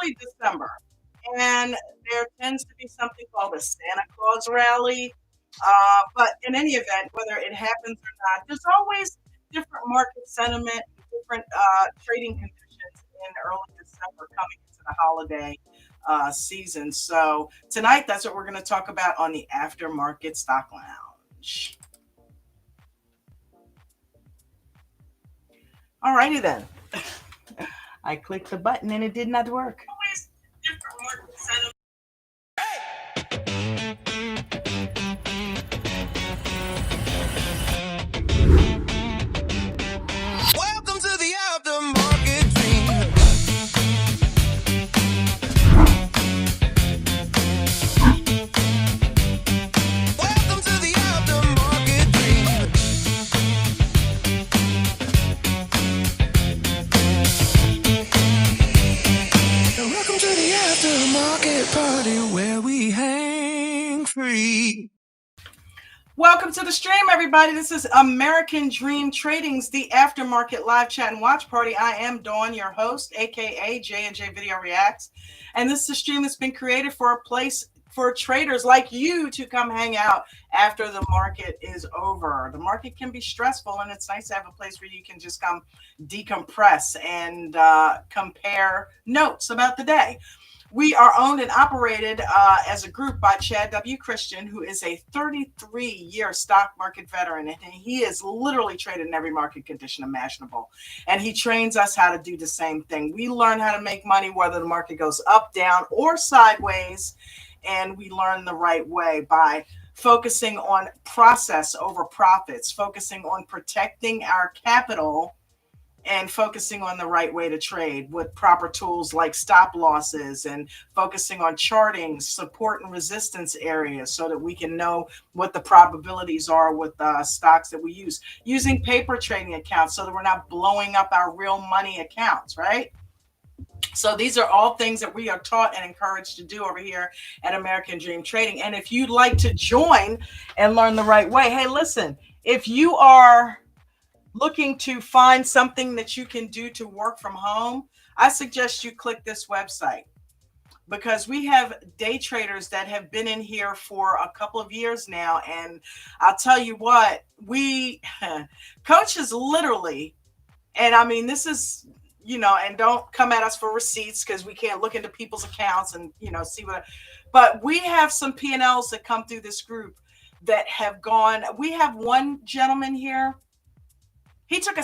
early December, and there tends to be something called a Santa Claus rally. But in any event, whether it happens or not, there's always different market sentiment, different trading conditions in early December coming into the holiday season. So tonight, that's what we're going to talk about on the Aftermarket Stock Lounge. Alrighty then. I clicked the button and it did not work. Always different market sentiment. Welcome to the aftermarket dream. Welcome to the aftermarket dream. And welcome to the aftermarket party where we hang free. Welcome to the stream, everybody. This is American Dream Trading's The Aftermarket Live Chat and Watch Party. I am Dawn, your host, aka J&J Video Reacts. And this is a stream that's been created for a place for traders like you to come hang out after the market is over. The market can be stressful, and it's nice to have a place where you can just come decompress and compare notes about the day. We are owned and operated as a group by Chad W. Christian, who is a 33-year stock market veteran, and he has literally traded in every market condition imaginable. And he trains us how to do the same thing. We learn how to make money whether the market goes up, down, or sideways, and we learn the right way by focusing on process over profits, focusing on protecting our capital, and focusing on the right way to trade with proper tools like stop losses, and focusing on charting support and resistance areas so that we can know what the probabilities are with stocks that we use, using paper trading accounts so that we're not blowing up our real money accounts, right? So these are all things that we are taught and encouraged to do over here at American Dream Trading. And if you'd like to join and learn the right way, hey, listen, if you are looking to find something that you can do to work from home, I suggest you click this website, because we have day traders that have been in here for a couple of years now. And I'll tell you what, we coaches literally, and I mean, this is, and don't come at us for receipts because we can't look into people's accounts and, see what, but we have some P&Ls that come through this group that have gone. We have one gentleman here. He took a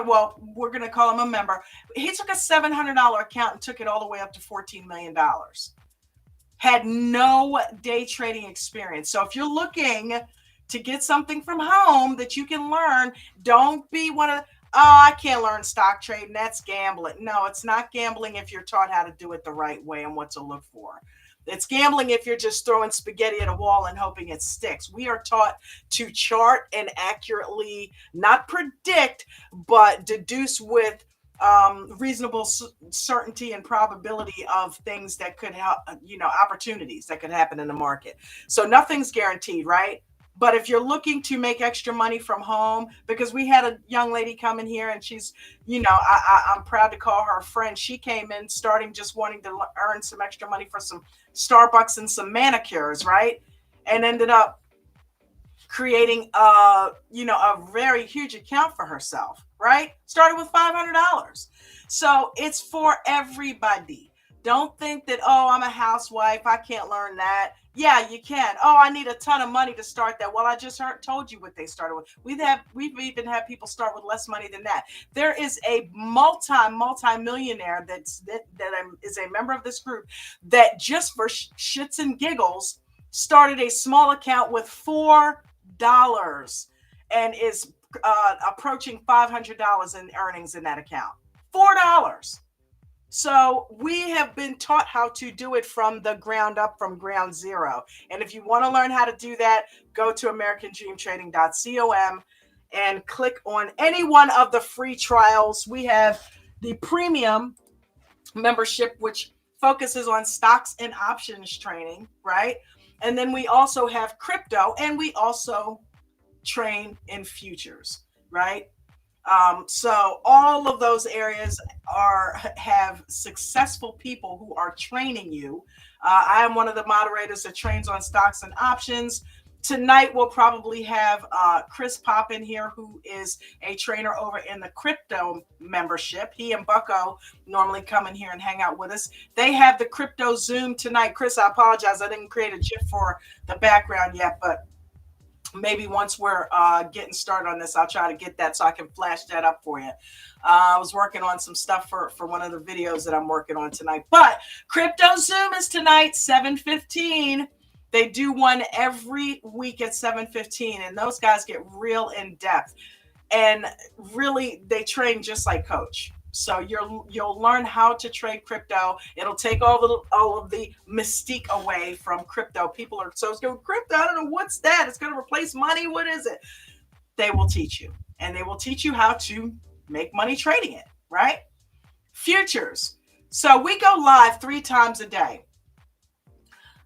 well, we're going to call him a member. He took a $700 account and took it all the way up to $14 million. Had no day trading experience. So if you're looking to get something from home that you can learn, don't be one of, I can't learn stock trading, that's gambling. No, it's not gambling if you're taught how to do it the right way and what to look for. It's gambling if you're just throwing spaghetti at a wall and hoping it sticks. We are taught to chart and accurately, not predict, but deduce with reasonable certainty and probability of things that could help, opportunities that could happen in the market. So nothing's guaranteed, right? But if you're looking to make extra money from home, because we had a young lady come in here and she's, I'm proud to call her a friend. She came in starting just wanting to earn some extra money for some Starbucks and some manicures, right? And ended up creating a very huge account for herself, right? Started with $500. So it's for everybody. Don't think that, oh, I'm a housewife, I can't learn that. Yeah, you can. Oh, I need a ton of money to start that. Well, I just told you what they started with. We've even had people start with less money than that. There is a multi-millionaire that is a member of this group that just for shits and giggles started a small account with $4 and is approaching $500 in earnings in that account. $4. So we have been taught how to do it from the ground up, from ground zero. And if you want to learn how to do that, go to americandreamtrading.com and click on any one of the free trials. We have the premium membership, which focuses on stocks and options training, right? And then we also have crypto, and we also train in futures, right? So all of those areas have successful people who are training you. I am one of the moderators that trains on stocks and options. Tonight we'll probably have Chris Pop in here, who is a trainer over in the crypto membership. He and Bucko normally come in here and hang out with us. They have the crypto Zoom tonight. Chris, I apologize, I didn't create a GIF for the background yet, but maybe once we're getting started on this, I'll try to get that so I can flash that up for you. I was working on some stuff for one of the videos that I'm working on tonight. But Crypto Zoom is tonight, 7:15. They do one every week at 7:15, and those guys get real in depth. And really, they train just like Coach. So you'll learn how to trade crypto. It'll take all of the mystique away from crypto. People are so scared. Crypto, I don't know what's that. It's going to replace money. What is it? They will teach you, and they will teach you how to make money trading it. Right? Futures. So we go live 3 times a day.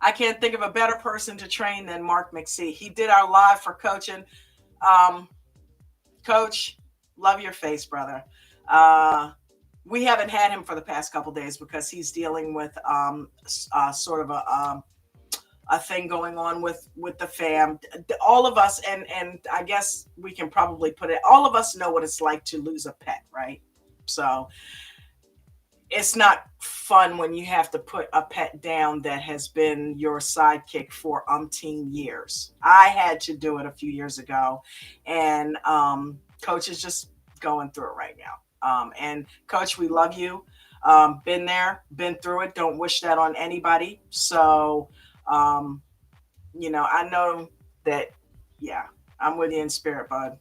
I can't think of a better person to train than Mark McSee. He did our live for coaching. Coach, love your face, brother. We haven't had him for the past couple days because he's dealing with sort of a thing going on with the fam. All of us, and I guess we can probably put it, all of us know what it's like to lose a pet, right? So it's not fun when you have to put a pet down that has been your sidekick for umpteen years. I had to do it a few years ago, and Coach is just going through it right now. And Coach, we love you. Been there, been through it. Don't wish that on anybody. So, I know that, yeah, I'm with you in spirit, bud.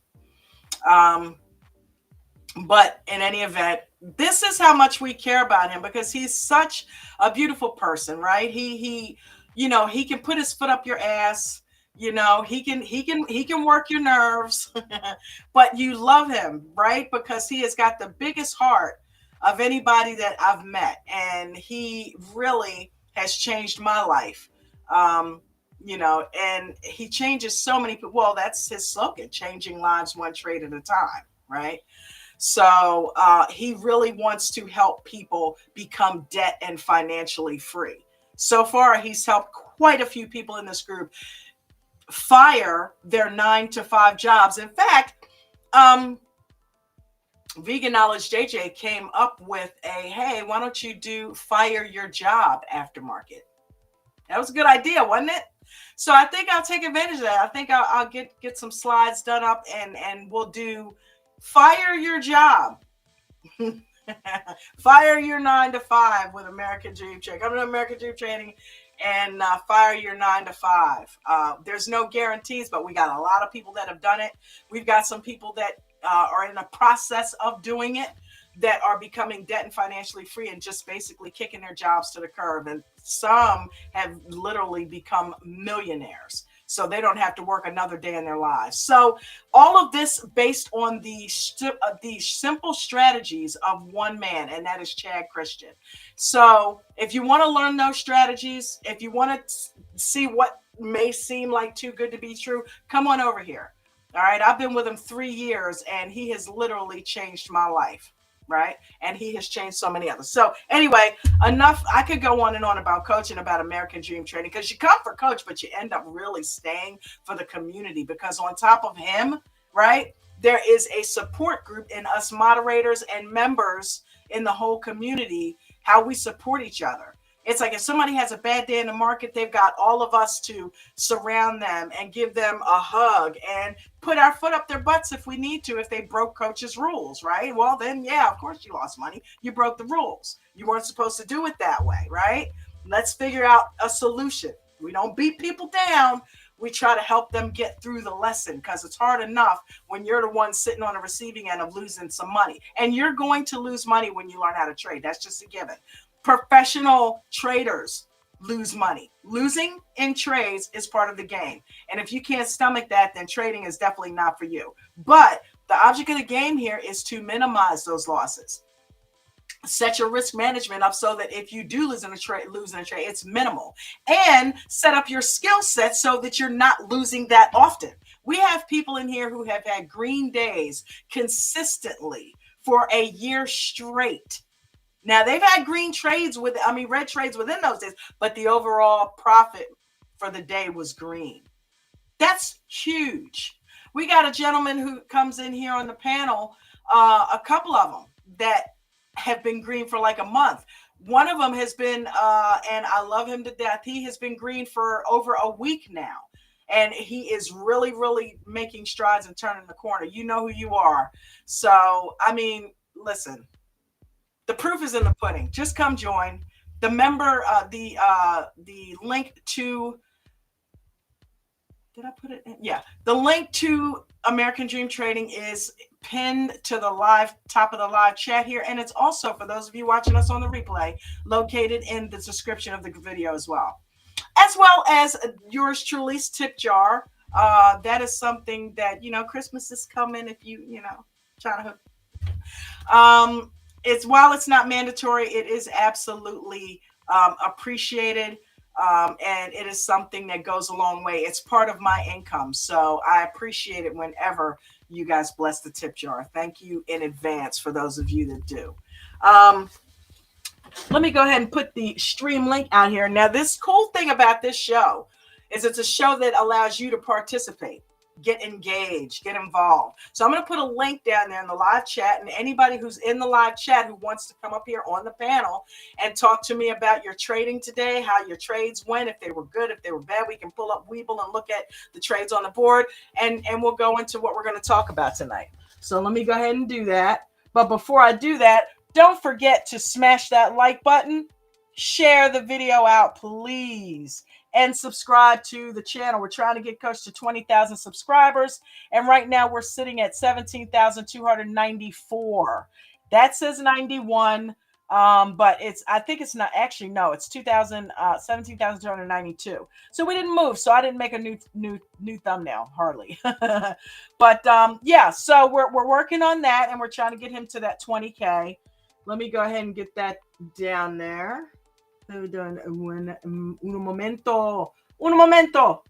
But in any event, this is how much we care about him because he's such a beautiful person, right? He can put his foot up your ass. He can work your nerves, but you love him, right? Because he has got the biggest heart of anybody that I've met, and he really has changed my life. And he changes so many people. Well, that's his slogan: changing lives one trade at a time, right? So he really wants to help people become debt and financially free. So far, he's helped quite a few people in this group fire their 9-to-5 jobs. In fact, Vegan Knowledge JJ came up with hey, why don't you do fire your job aftermarket? That was a good idea, wasn't it? So I think I'll take advantage of that. I think I'll get some slides done up and we'll do fire your job. Fire your 9-to-5 with American Dream Training. Come to American Dream Training and fire your 9-to-5. There's no guarantees, but we got a lot of people that have done it. We've got some people that are in the process of doing it that are becoming debt and financially free and just basically kicking their jobs to the curb. And some have literally become millionaires, so they don't have to work another day in their lives. So all of this based on the simple strategies of one man, and that is Chad Christian. So if you want to learn those strategies, if you want to see what may seem like too good to be true, come on over here. All right. I've been with him 3 years and he has literally changed my life. Right. And he has changed so many others. So anyway, enough. I could go on and on about Coach and about American Dream Training because you come for Coach, but you end up really staying for the community because on top of him, right, there is a support group in us moderators and members in the whole community, how we support each other. It's like if somebody has a bad day in the market, they've got all of us to surround them and give them a hug and put our foot up their butts if we need to, if they broke Coach's rules, right? Well, then, yeah, of course you lost money. You broke the rules. You weren't supposed to do it that way, right? Let's figure out a solution. We don't beat people down. We try to help them get through the lesson because it's hard enough when you're the one sitting on the receiving end of losing some money. And you're going to lose money when you learn how to trade. That's just a given. Professional traders lose money. Losing in trades is part of the game. And if you can't stomach that, then trading is definitely not for you. But the object of the game here is to minimize those losses. Set your risk management up so that if you do lose in a trade, it's minimal. And set up your skill set so that you're not losing that often. We have people in here who have had green days consistently for a year straight. Now they've had red trades within those days, but the overall profit for the day was green. That's huge. We got a gentleman who comes in here on the panel, a couple of them that have been green for like a month. One of them has been, and I love him to death. He has been green for over a week now. And he is really, really making strides and turning the corner. You know who you are. So, I mean, listen, the proof is in the pudding. Just come join. The link to did I put it in? Yeah. The link to American Dream Trading is pinned to the top of the live chat here. And it's also, for those of you watching us on the replay, located in the description of the video as well as yours truly's tip jar. That is something that, Christmas is coming if trying to hook. While it's not mandatory, it is absolutely appreciated. And it is something that goes a long way. It's part of my income. So I appreciate it whenever you guys bless the tip jar. Thank you in advance for those of you that do. Let me go ahead and put the stream link out here. Now, this cool thing about this show is it's a show that allows you to participate, get engaged, get involved. So I'm going to put a link down there in the live chat, and anybody who's in the live chat who wants to come up here on the panel and talk to me about your trading today, how your trades went, if they were good, if they were bad, we can pull up Webull and look at the trades on the board, and we'll go into what we're going to talk about tonight. So let me go ahead and do that. But before I do that, don't forget to smash that like button, share the video out, please, and subscribe to the channel. We're trying to get close to 20,000 subscribers, and right now we're sitting at 17,294. That says 91, but I think it's not actually, no, it's 17,292. So we didn't move, so I didn't make a new thumbnail hardly. But yeah, so we're working on that, and we're trying to get him to that 20K. Let me go ahead and get that down there. Hold on un momento. Un momento.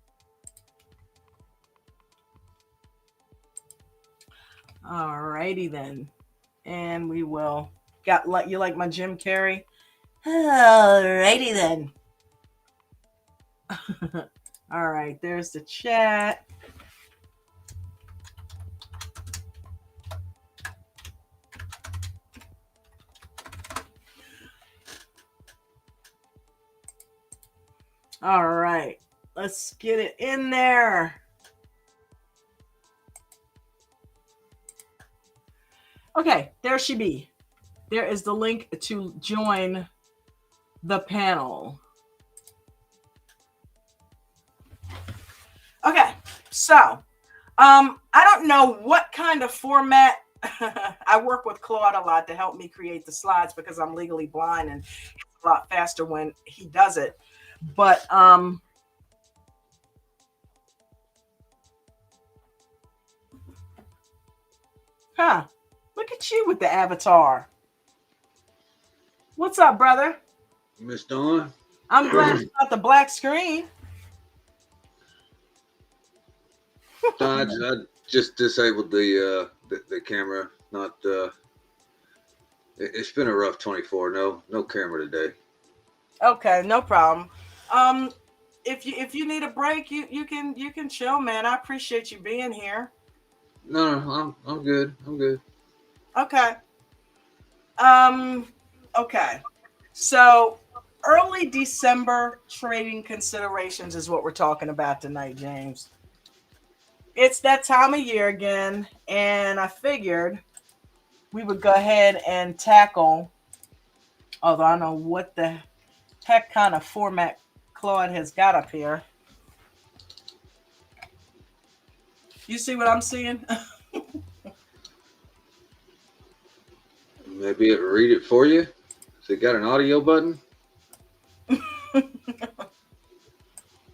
All righty then. And we will. You like my Jim Carrey? All righty then. All right, there's the chat. All right, let's get it in there. Okay, there she be. There is the link to join the panel. Okay, so I don't know what kind of format. I work with Claude a lot to help me create the slides because I'm legally blind, and it's a lot faster when he does it. But huh, look at you with the avatar. What's up, brother? Miss Dawn? I'm glad it's not the black screen. I just disabled the camera. Not it's been a rough 24. No camera today. Okay, no problem. If you need a break, you can chill, man. I appreciate you being here. No, I'm good. I'm good. Okay. Okay. So early December trading considerations is what we're talking about tonight, James. It's that time of year again, and I figured we would go ahead and tackle, although I don't know what the heck kind of format Claude has got up here. You see what I'm seeing? Maybe it'll read it for you. So it got an audio button?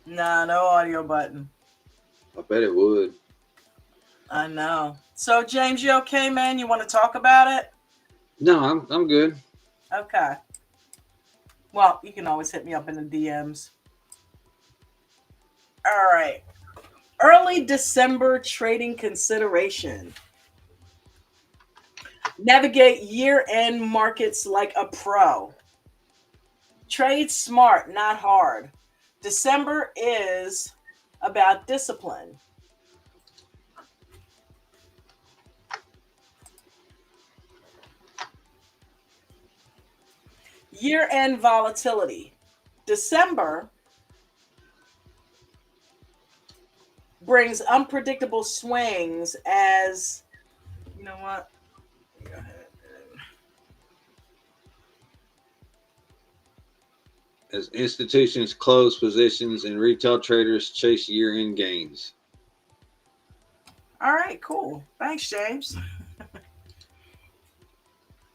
Nah, no audio button. I bet it would. I know. So James, you okay, man? You want to talk about it? No, I'm good. Okay. Well, you can always hit me up in the DMs. All right. Early December trading consideration. Navigate year-end markets like a pro. Trade smart, not hard. December is about discipline. Year-end volatility. December brings unpredictable swings as you know what? Go ahead. As institutions close positions and retail traders chase year-end gains. All right, cool. Thanks, James.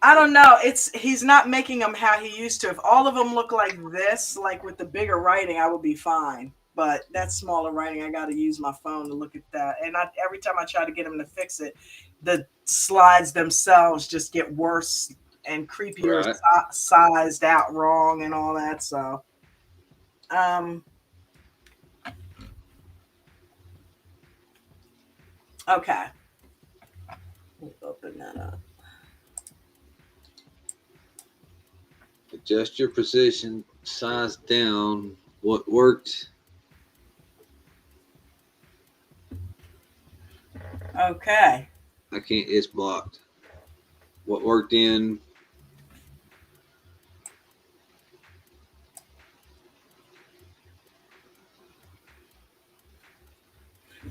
I don't know. It's he's not making them how he used to. If all of them look like this, like with the bigger writing, I would be fine. But that smaller writing, I got to use my phone to look at that. And every time I try to get him to fix it, the slides themselves just get worse and creepier, Right. sized out wrong, and all that. So, um, okay, let me open that up. Adjust your position size down. What worked? Okay, I can't. It's blocked. What worked in?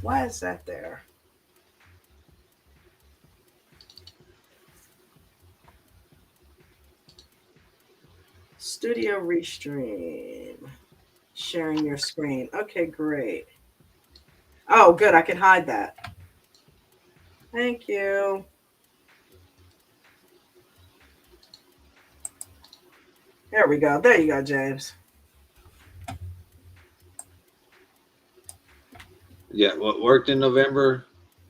why is that there? Studio Restream. Sharing your screen. Okay, great. Oh, good. I can hide that. Thank you. There we go. There you go, James. Yeah. What worked in November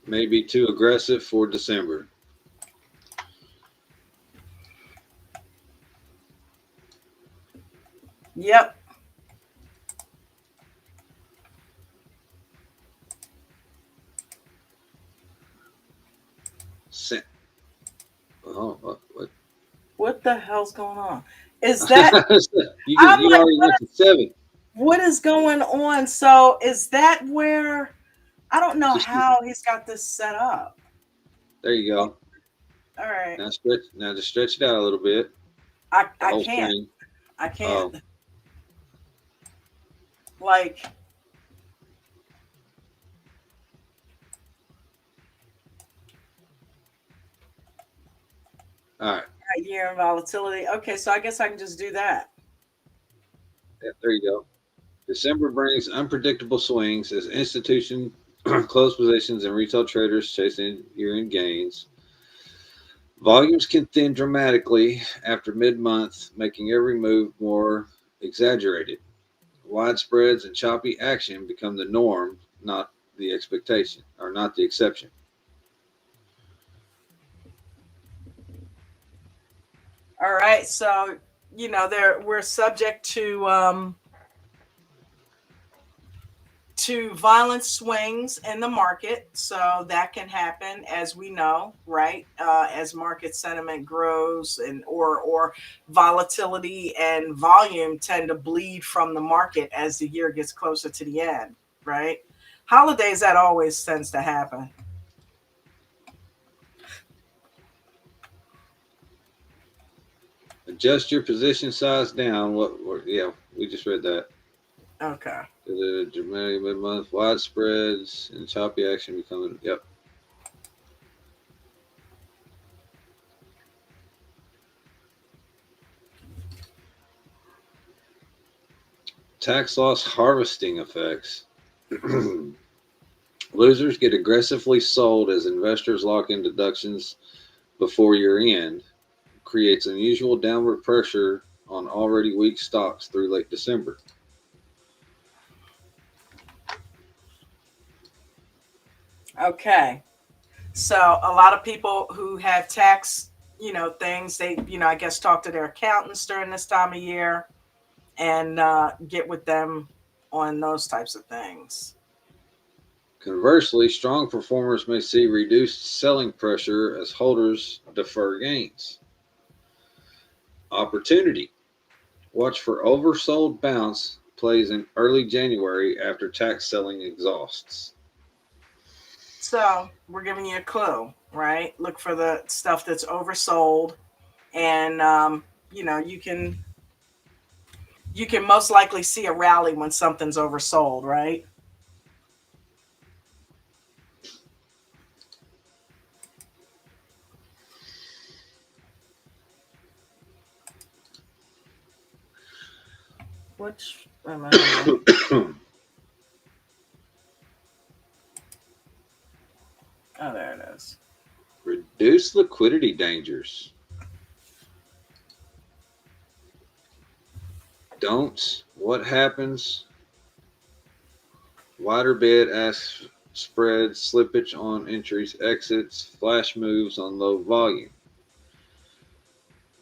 may be too aggressive for December. Yep. Se- oh, what? What the hell's going on? Is that I'm You like, already went to 7. what is going on? So is that where I don't know Just how he's got this set up. there you go. All right. Now stretch. Now just stretch it out a little bit. The I whole can't. screen. I can't. Oh, Like all right. year in volatility. Okay, so I guess I can just do that. Yeah, there you go. December brings unpredictable swings as institutions close positions and retail traders chasing year-end gains. Volumes can thin dramatically after mid-month, making every move more exaggerated. Widespreads and choppy action become the norm, not the expectation, or not the exception. All right. So, there we're subject to violent swings in the market. So that can happen, as we know, right? As market sentiment grows, and or volatility and volume tend to bleed from the market as the year gets closer to the end, right? Holidays, that always tends to happen. Adjust your position size down. Yeah, we just read that. Okay. The dramatic mid-month widespreads and choppy action becoming. Yep. Tax loss harvesting effects. Losers get aggressively sold as investors lock in deductions before year end, creates unusual downward pressure on already weak stocks through late December. Okay. So a lot of people who have tax, things, they, I guess talk to their accountants during this time of year and get with them on those types of things. Conversely, strong performers may see reduced selling pressure as holders defer gains. Opportunity. Watch for oversold bounce plays in early January after tax selling exhausts. So we're giving you a clue, right? Look for the stuff that's oversold, and you can most likely see a rally when something's oversold, right? Which wait a minute, hold on. Oh, there it is. Reduce liquidity dangers. Don'ts. What happens? Wider bid ask spread, slippage on entries, exits, flash moves on low volume.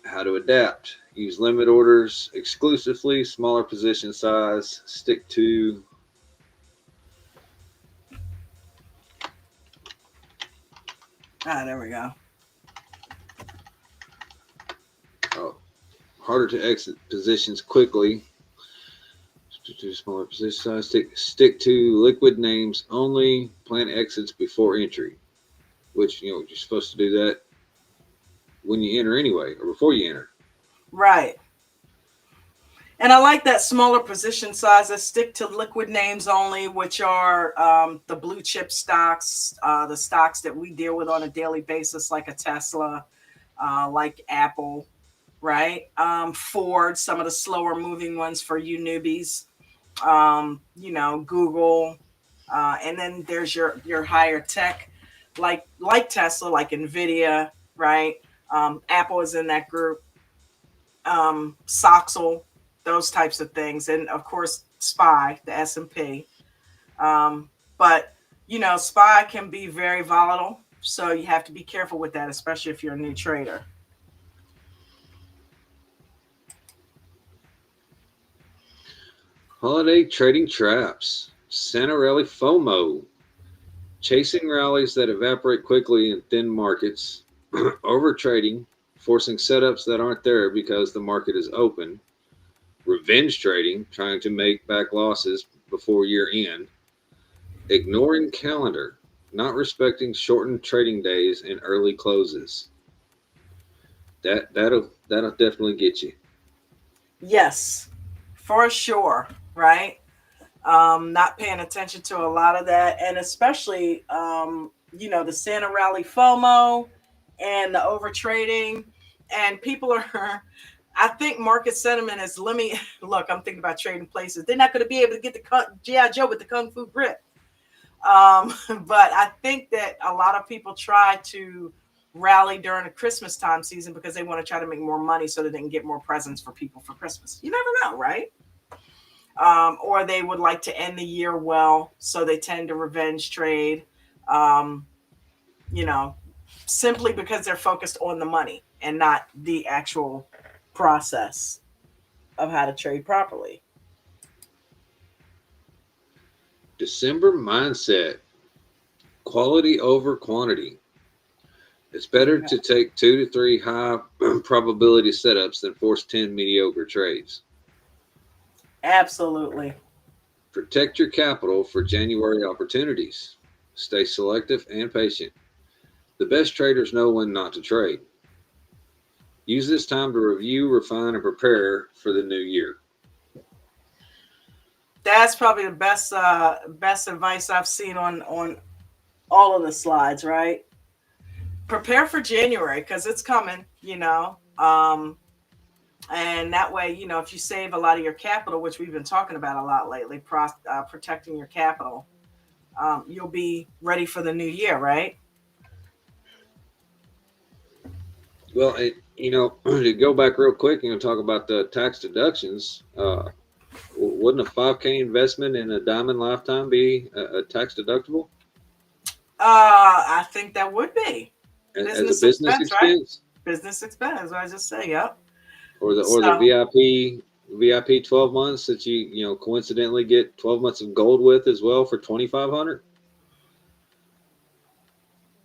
How to adapt. Use limit orders exclusively, smaller position size, stick to There we go. oh, harder to exit positions quickly. To smaller position size, stick to liquid names only, plan exits before entry, which you're supposed to do that when you enter anyway, or before you enter. Right. And I like that smaller position sizes. Stick to liquid names only, which are the blue chip stocks, the stocks that we deal with on a daily basis, like a Tesla, like Apple, right? Ford, some of the slower moving ones for you newbies, Google, and then there's your higher tech, like Tesla, like Nvidia, right? Apple is in that group. Soxel, those types of things, and of course SPY, the S&P. But SPY can be very volatile, so you have to be careful with that, especially if you're a new trader. Holiday trading traps. Santa rally FOMO. Chasing rallies that evaporate quickly in thin markets. Over trading, forcing setups that aren't there because the market is open. Revenge trading, trying to make back losses before year end. Ignoring calendar, not respecting shortened trading days and early closes. That'll definitely get you. Yes, for sure, right? Not paying attention to a lot of that, and especially the Santa rally FOMO and the over trading, and people are. I think market sentiment is limiting. Look, I'm thinking about trading places. They're not going to be able to get the GI Joe with the kung fu grip. But I think that a lot of people try to rally during the Christmas time season because they want to try to make more money so that they can get more presents for people for Christmas. You never know, right? Or they would like to end the year well, so they tend to revenge trade, um, you know, simply because they're focused on the money and not the actual process of how to trade properly. December mindset. Quality over quantity. It's better to take 2 to 3 high probability setups than force 10 mediocre trades. Absolutely. Protect your capital for January opportunities. Stay selective and patient. The best traders know when not to trade. Use this time to review, refine, and prepare for the new year. That's probably the best advice I've seen on all of the slides, right? Prepare for January because it's coming, and that way, if you save a lot of your capital, which we've been talking about a lot lately, protecting your capital, you'll be ready for the new year, right? Well, to go back real quick and talk about the tax deductions, wouldn't a 5K investment in a diamond lifetime be a tax deductible I think that would be as a business business expense, right? expense, Business expense, I just say, yep. or the So, VIP 12 months that you coincidentally get 12 months of gold with as well for 2,500?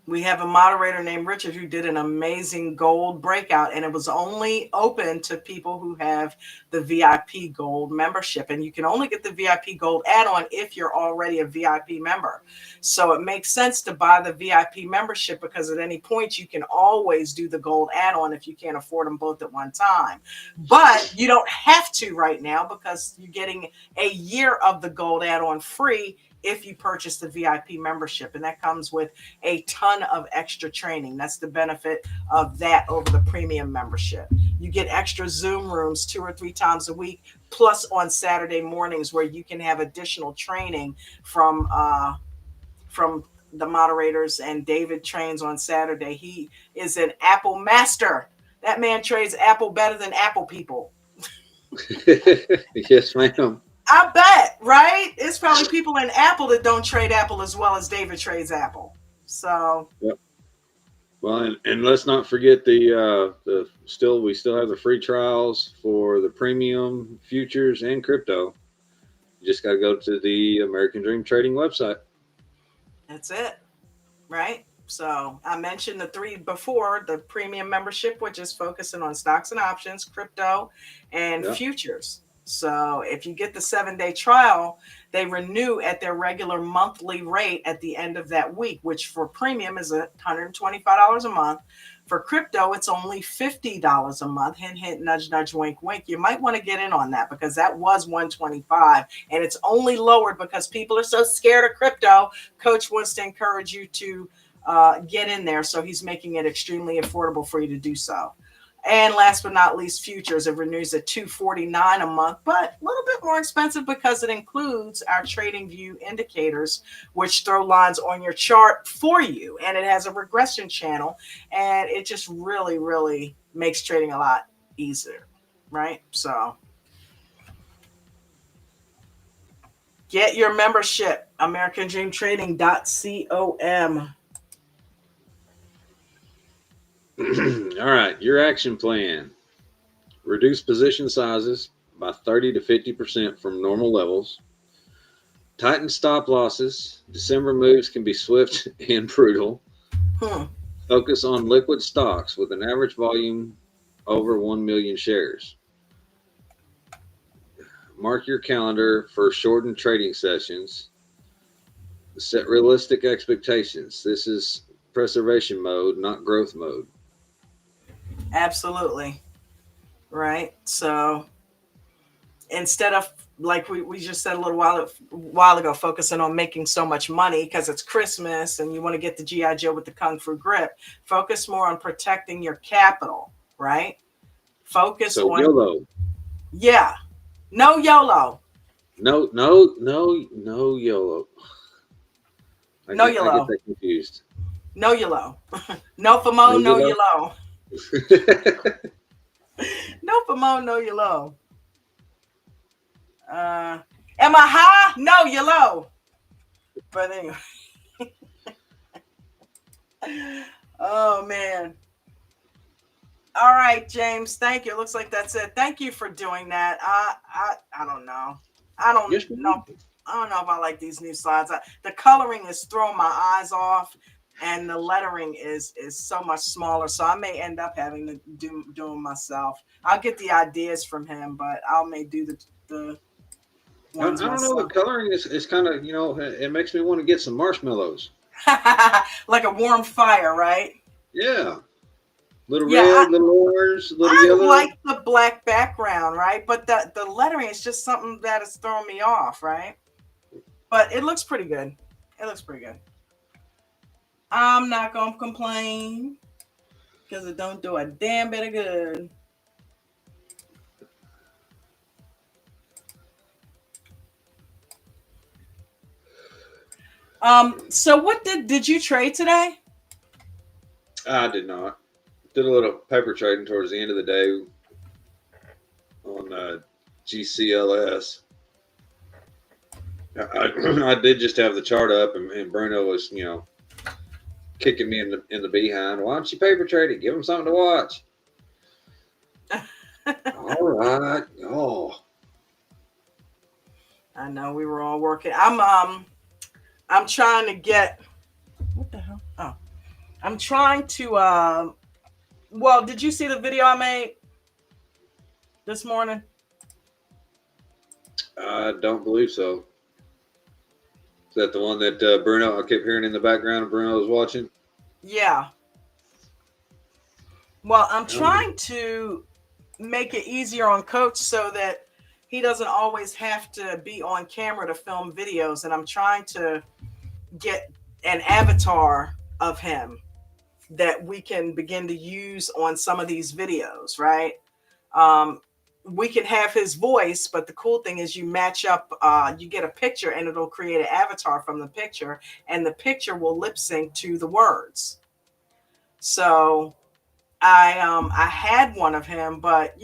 We have a moderator named Richard who did an amazing gold breakout, and it was only open to people who have the VIP gold membership. And you can only get the VIP gold add on if you're already a VIP member. So it makes sense to buy the VIP membership because at any point you can always do the gold add on if you can't afford them both at one time. But you don't have to right now because you're getting a year of the gold add on free if you purchase the VIP membership. And that comes with a ton of extra training. That's the benefit of that over the premium membership. You get extra Zoom rooms 2 or 3 times a week, plus on Saturday mornings where you can have additional training from the moderators. And David trains on Saturday. He is an Apple master. That man trades Apple better than Apple people. Yes, ma'am. I bet, right? It's probably people in Apple that don't trade Apple as well as David trades Apple. So Yep. Well, and let's not forget the we still have the free trials for the premium futures and crypto. You just got to go to the American Dream Trading website. that's it. Right? So I mentioned the three before the premium membership, which is focusing on stocks and options, crypto, and Yep. futures. So if you get the 7 day trial, they renew at their regular monthly rate at the end of that week, which for premium is $125 a month. For crypto, it's only $50 a month. Hint, hint, nudge, nudge, wink, wink. You might want to get in on that because that was 125 and it's only lowered because people are so scared of crypto. Coach wants to encourage you to get in there. So he's making it extremely affordable for you to do so. And last but not least, futures. It renews at $249 a month, but a little bit more expensive because it includes our Trading View indicators, which throw lines on your chart for you. And it has a regression channel, and it just really, really makes trading a lot easier, right? So get your membership, AmericanDreamTrading.com. All right, your action plan. Reduce position sizes by 30 to 50% from normal levels. Tighten stop losses. December moves can be swift and brutal. Hmm. Focus on liquid stocks with an average volume over 1 million shares. Mark your calendar for shortened trading sessions. Set realistic expectations. This is preservation mode, not growth mode. Absolutely. Right. So instead of like we just said a while ago, focusing on making so much money because it's Christmas and you want to get the GI Joe with the Kung Fu grip, focus more on protecting your capital, right? Focus So on YOLO. yeah, no YOLO, No, no, no, no YOLO. no I get YOLO, that confused. no YOLO, no No FOMO, no YOLO. YOLO, no FOMO, no YOLO. Am I high? No YOLO. But anyway, oh man. All right, James. Thank you. It looks like that's it. Thank you for doing that. I don't know. I don't Yes, know. ma'am. I don't know if I like these new slides. The coloring is throwing my eyes off, and the lettering is so much smaller. So I may end up having to do them myself. I'll get the ideas from him, but I may do the ones I don't know. The myself. coloring is kind of, it makes me want to get some marshmallows. Like a warm fire, right? Yeah. Little Yeah, red, little orange, little I yellow. like the black background, right? But the lettering is just something that is throwing me off, right? But it looks pretty good. It looks pretty good. I'm not gonna complain because it don't do a damn bit of good. So what did you trade today? I did not. Did a little paper trading towards the end of the day on GCLS. I did just have the chart up, and Bruno was, kicking me in the behind. Why don't you paper trade it? Give him something to watch. All right. Oh, I know we were all working. I'm trying to get what the hell? Oh. I'm trying to. Well, did you see the video I made this morning? I don't believe so. Is that the one that Bruno? I kept hearing in the background. Bruno was watching. Yeah. Well, I'm Um, trying to make it easier on Coach so that he doesn't always have to be on camera to film videos, and I'm trying to get an avatar of him that we can begin to use on some of these videos, right? Um, we can have his voice, but the cool thing is you match up, you get a picture and it'll create an avatar from the picture, and the picture will lip sync to the words. So I had one of him, but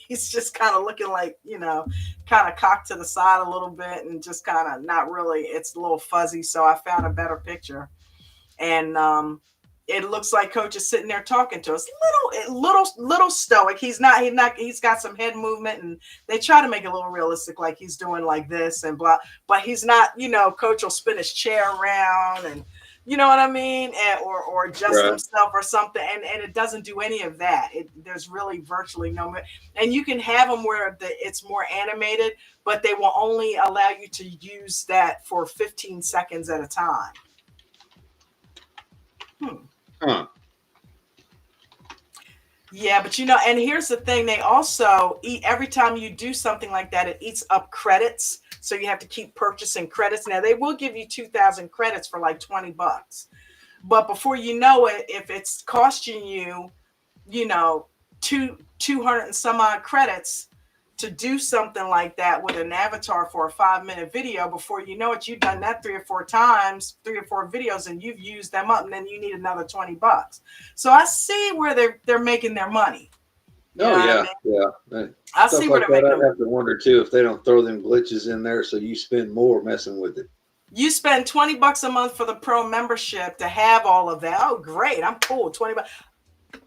he's just kind of looking like, kind of cocked to the side a little bit and just kind of not really, it's a little fuzzy. So I found a better picture, and it looks like Coach is sitting there talking to us, little stoic. He's got some head movement, and they try to make it a little realistic, like he's doing like this and blah, but he's not. Coach will spin his chair around, and you know what I mean, or adjust right. himself or something, and it doesn't do any of that. There's really virtually no, and you can have them where it's more animated, but they will only allow you to use that for 15 seconds at a time. Huh. Yeah, but and here's the thing, they also eat every time you do something like that, it eats up credits. So you have to keep purchasing credits. Now they will give you 2,000 credits for like $20. But before you know it, if it's costing you, you know, 200 and some odd credits to do something like that with an avatar for a 5-minute video, before you know it, you've done that 3 or 4 videos, and you've used them up, and then you need another $20. So I see where they're making their money. You Oh know what I yeah, mean? yeah. I Stuff see where like they're that. making I'd them. have to wonder too if they don't throw them glitches in there, so you spend more messing with it. You spend $20 a month for the pro membership to have all of that. Oh, great! I'm cool. $20.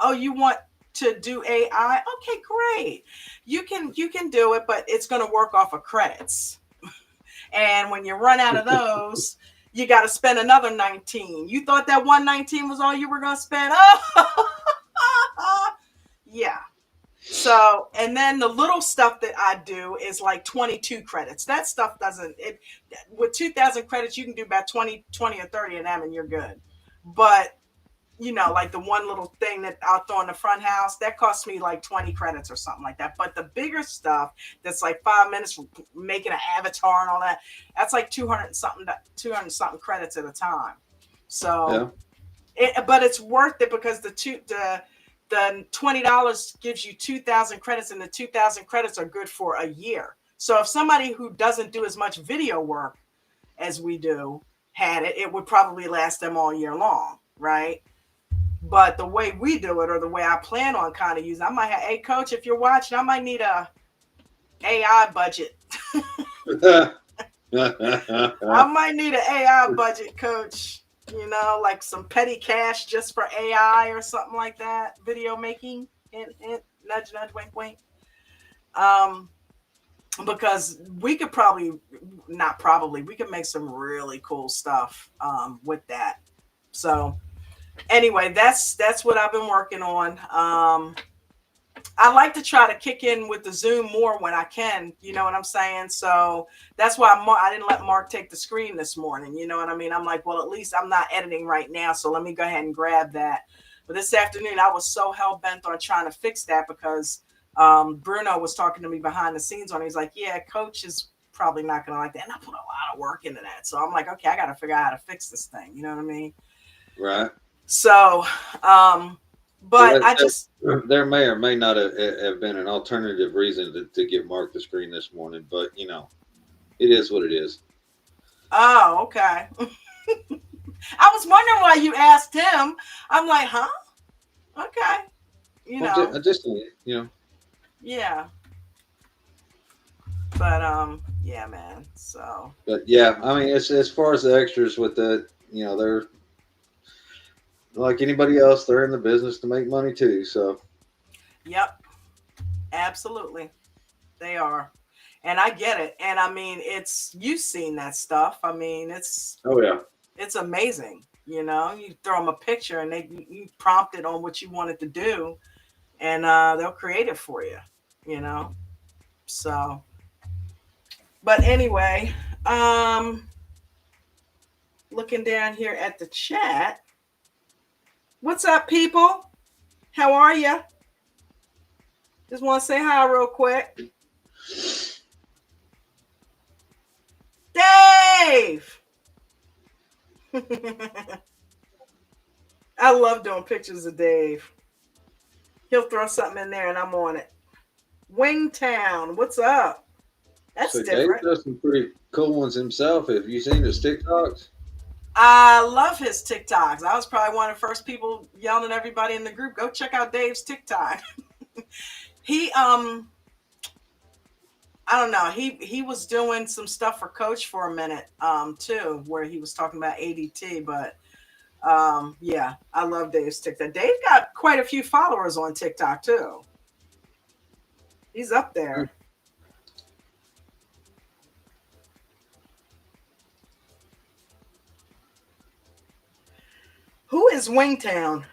Oh, you want to do AI? Okay, great. You can do it, but it's going to work off of credits. And when you run out of those, you got to spend another 19. You thought that 119 was all you were going to spend? Oh, yeah. So, and then the little stuff that I do is like 22 credits. That stuff doesn't, it, with 2,000 credits, you can do about 20 or 30 of them and you're good. But, like the one little thing that I'll throw in the front house, that costs me like 20 credits or something like that. But the bigger stuff that's like 5 minutes, making an avatar and all that, that's like 200 something credits at a time. So, Yeah. but it's worth it because the $20 gives you 2,000 credits, and the 2,000 credits are good for a year. So if somebody who doesn't do as much video work as we do had it, it would probably last them all year long, right? But the way we do it, or the way I plan on kind of using, I might have, hey coach, if you're watching, I might need a AI budget. I might need an AI budget, coach. Like some petty cash just for AI or something like that. Video making, hint, hint, nudge, nudge, wink, wink. Um, because we could we could make some really cool stuff with that. So anyway, that's what I've been working on. I like to try to kick in with the Zoom more when I can. You know what I'm saying? So that's why I didn't let Mark take the screen this morning. You know what I mean? I'm like, well, at least I'm not editing right now, so let me go ahead and grab that. But this afternoon, I was so hell bent on trying to fix that because Bruno was talking to me behind the scenes on it. He's like, yeah, coach is probably not going to like that. And I put a lot of work into that. So I'm like, okay, I got to figure out how to fix this thing. You know what I mean? Right. So, but Well, I just, there may or may not have been an alternative reason to give Mark the screen this morning, but it is what it is. oh, okay. I was wondering why you asked him. I'm like, huh? Okay. Well, just Yeah. But yeah, man. So but yeah, I mean, it's as far as the extras with the, they're like anybody else. They're in the business to make money too. So yep. Absolutely. They are. And I get it. And I mean, you've seen that stuff. I mean, oh yeah, it's amazing. You know, you throw them a picture and you prompt it on what you want it to do, and they'll create it for you. You know, so but anyway, um, looking down here at the chat. What's up, people? How are you? Just want to say hi real quick. Dave! I love doing pictures of Dave. He'll throw something in there and I'm on it. Wingtown, what's up? That's So Dave different. does some pretty cool ones himself. Have you seen his TikToks? I love his TikToks. I was probably one of the first people yelling at everybody in the group, go check out Dave's TikTok. he I don't know. He was doing some stuff for Coach for a minute too, where he was talking about ADT, but yeah, I love Dave's TikTok. Dave got quite a few followers on TikTok too. He's up there. Who is Wingtown?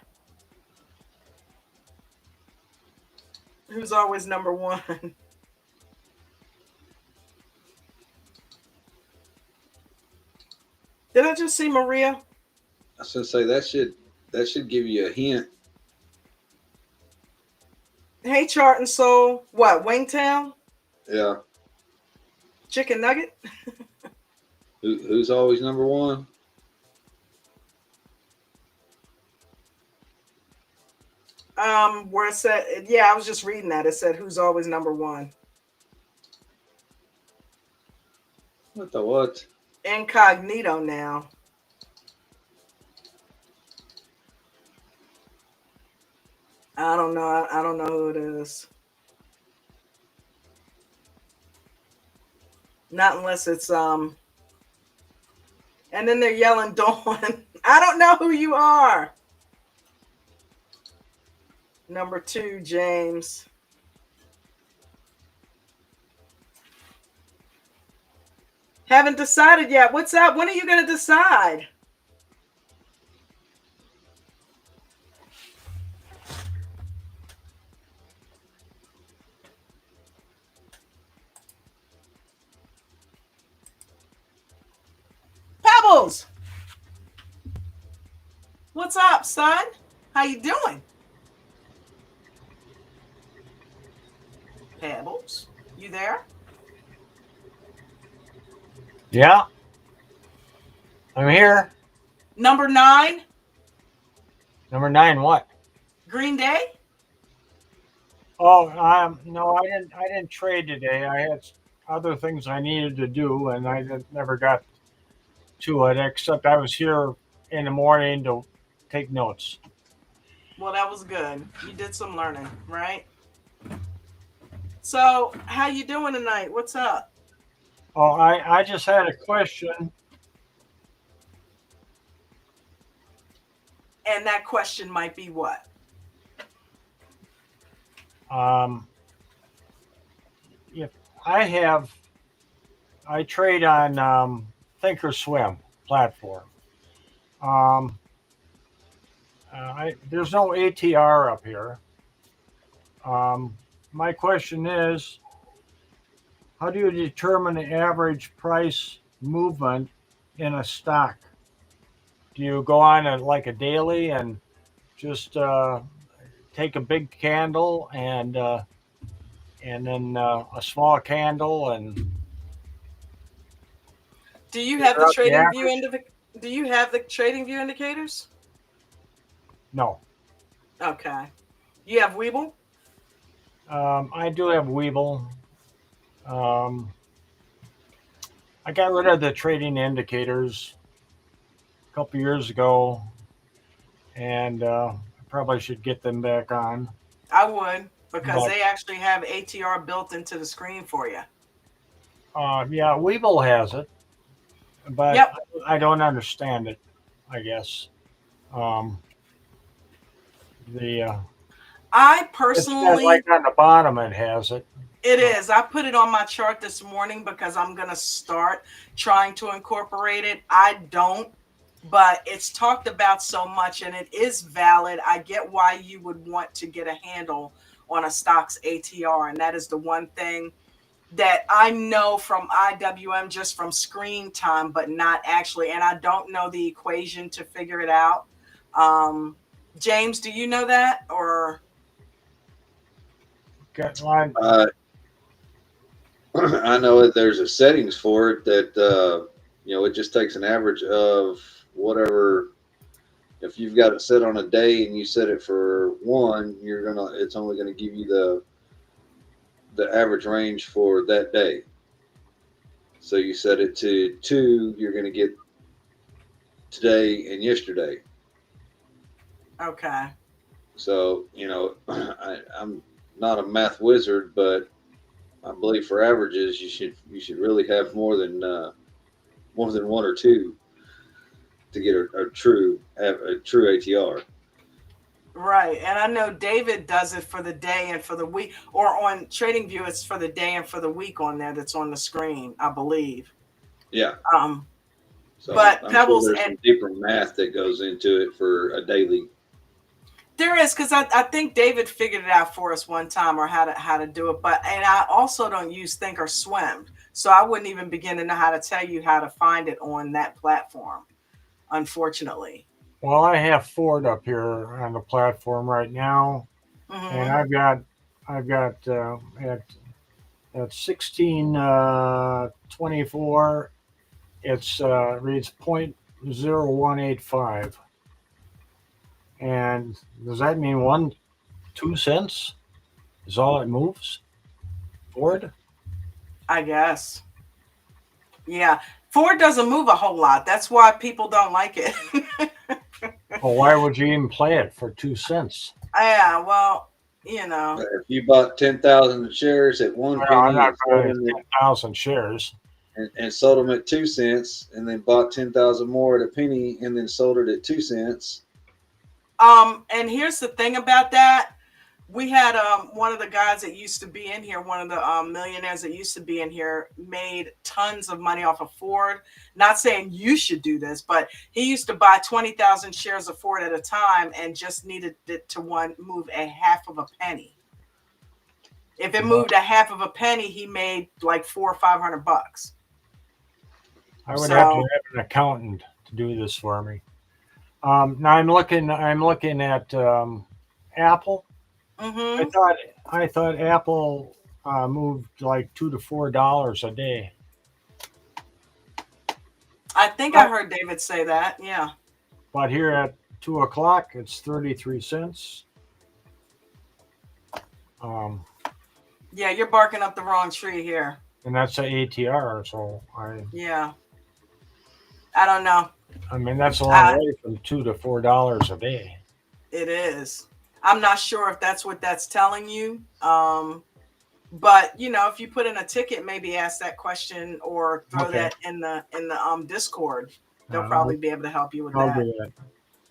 Who's always number one? Did I just see Maria? I was gonna say that should give you a hint. Hey, Chart and Soul. What, Wingtown? Yeah. Chicken Nugget? Who's always number one? Where it said, yeah, I was just reading that. It said, who's always number one? What the what? Incognito now. I don't know. I don't know who it is. Not unless it's and then they're yelling Dawn. I don't know who you are. Number 2, James. Haven't decided yet. What's up? When are you going to decide? Pebbles. What's up, son? How you doing? Pebbles, you there? Yeah, I'm here. Number 9, Number 9, what? Green Day. Oh, no, I didn't trade today. I had other things I needed to do, and never got to it. Except I was here in the morning to take notes. Well, that was good. You did some learning, right? So, how you doing tonight? What's up? Oh, I just had a question. And that question might be what? If I trade on Thinkorswim platform. There's no ATR up here. My question is, how do you determine the average price movement in a stock? Do you go on like a daily and just take a big candle and then a small candle and Do you have figure the out the trading view average? Do you have the trading view indicators? No. Okay. You have Weeble? I do have Weeble. Um, I got rid of the trading indicators a couple years ago, and I probably should get them back on. I would, because But they actually have ATR built into the screen for you. yeah, Weeble has it, but Yep. I don't understand it. I guess um, the I it's got personally, like on the bottom it has it. it is. I put it on my chart this morning because I'm going to start trying to incorporate it. I don't but it's talked about so much and it is valid. I get why you would want to get a handle on a stock's ATR. And that is the one thing that I know from IWM just from screen time, but not actually. And I don't know the equation to figure it out. James, do you know that? Or Get line. I know that there's a settings for it that it just takes an average of whatever. If you've got it set on a day and you set it for one, it's only gonna give you the average range for that day. So you set it to two, you're gonna get today and yesterday. okay. So I'm not a math wizard, but I believe for averages you should really have more than one or two to get a true ATR. Right. And I know David does it for the day and for the week, or on TradingView, it's for the day and for the week on there that's on the screen, I believe. Yeah. Um, So but I'm sure Pebbles there's and some deeper math that goes into it for a daily. there is because I think David figured it out for us one time or how to do it. But and I also don't use Think or Swim. So I wouldn't even begin to know how to tell you how to find it on that platform, unfortunately. Well, I have Ford up here on the platform right now, and Hmm. I've got at 1624. It's reads 0.0185, and does that mean 2 cents is all it moves? Ford? I guess. Yeah. Ford doesn't move a whole lot. That's why people don't like it. Well, why would you even play it for 2 cents? Yeah, well, you know. If you bought 10,000 shares at one Well, I'm penny not and sold buying them 10,000 shares. and sold them at 2 cents, and then bought 10,000 more at a penny, and then sold it at 2 cents. And here's the thing about that. We had one of the guys that used to be in here, one of the millionaires that used to be in here, made tons of money off of Ford. Not saying you should do this, but he used to buy 20,000 shares of Ford at a time and just needed it to move a half of a penny. If it moved a half of a penny, he made like $400 or $500. I would have to So, have an accountant to do this for me. Now I'm looking at Apple. I hmm thought I thought Apple moved like $2 to $4 a day. I think I But heard David say that. Yeah. but here at 2 o'clock, it's 33 cents. Um, Yeah, you're barking up the wrong tree here. and that's a ATR. So Yeah. I don't know. I mean that's a long I way from $2 to $4 a day. It is. I'm not sure if that's what that's telling you. But if you put in a ticket, maybe ask that question or throw Okay, that in the Discord. They'll I'll, probably be able to help you with I'll that. do that.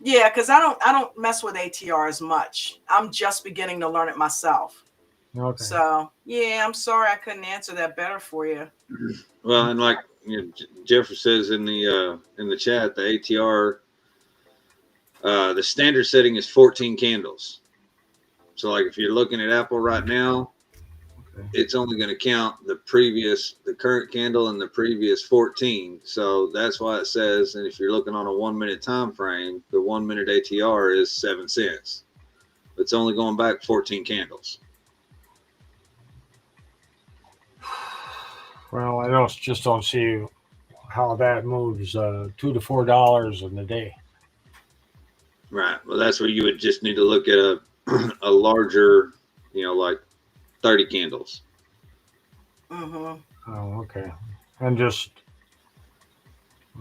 Yeah, because I don't mess with ATR as much. I'm just beginning to learn it myself. Okay. So yeah, I'm sorry I couldn't answer that better for you. Well, and like Jeffrey says in the chat, the ATR, the standard setting is 14 candles. So like if you're looking at Apple right now, Okay. it's only going to count the current candle and the previous 14. So that's why it says, and if you're looking on a 1 minute time frame, the 1 minute ATR is 7 cents. It's only going back 14 candles. Well, I just don't see how that moves $2 to $4 in a day. Right. Well, that's where you would just need to look at a larger, like 30 candles. Hmm. Oh, okay. And just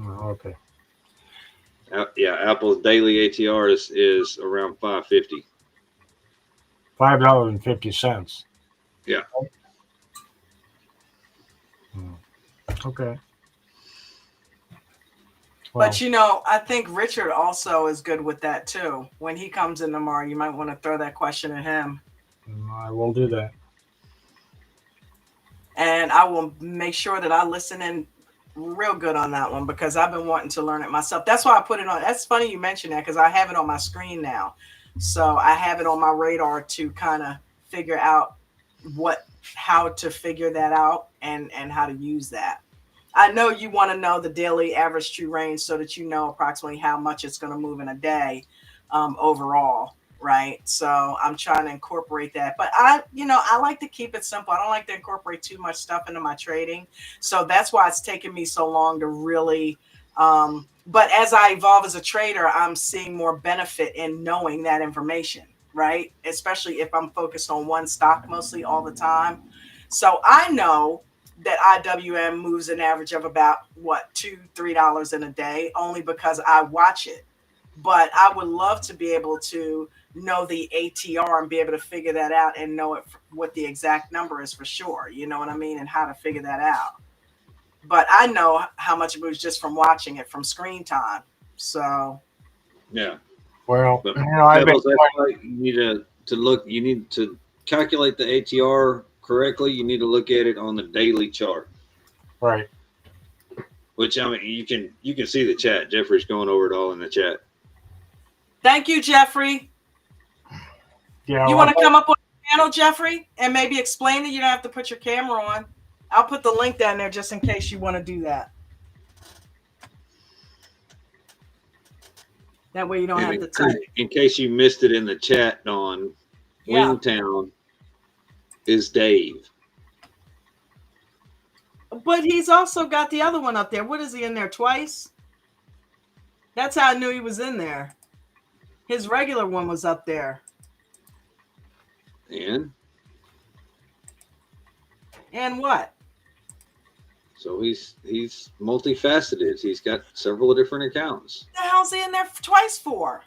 okay. Yeah, Apple's daily ATR is around 550. $5.50. Yeah. Okay. But Well, I think Richard also is good with that too. When he comes in tomorrow, you might want to throw that question at him. I will do that. And I will make sure that I listen in real good on that one because I've been wanting to learn it myself. That's why I put it on. That's funny you mentioned that because I have it on my screen now. So I have it on my radar to kind of figure out how to figure that out and how to use that. I know you want to know the daily average true range so that you know approximately how much it's going to move in a day overall, right? So I'm trying to incorporate that. But I like to keep it simple. I don't like to incorporate too much stuff into my trading. So that's why it's taken me so long to really but as I evolve as a trader, I'm seeing more benefit in knowing that information, right? Especially if I'm focused on one stock mostly all the time. So I know that IWM moves an average of about what $2-3 in a day only because I watch it. But I would love to be able to know the ATR and be able to figure that out and know what the exact number is for sure. You know what I mean? And how to figure that out. But I know how much it moves just from watching it from screen time. So Yeah. Well, But I've been Pebbles, that's why you need to look. You need to calculate the ATR correctly. You need to look at it on the daily chart. right. Which I mean, you can see the chat. Jeffrey's going over it all in the chat. thank you, Jeffrey. Yeah, You well, want to come up on the channel, Jeffrey, and maybe explain it? You don't have to put your camera on. I'll put the link down there just in case you want to do that. That way you don't have to type. In case you missed it in the chat, Don, Yeah. Wingtown is Dave. But he's also got the other one up there. What is he in there twice? That's how I knew he was in there. His regular one was up there. And what? So he's multifaceted. He's got several different accounts. What the hell's he in there twice for?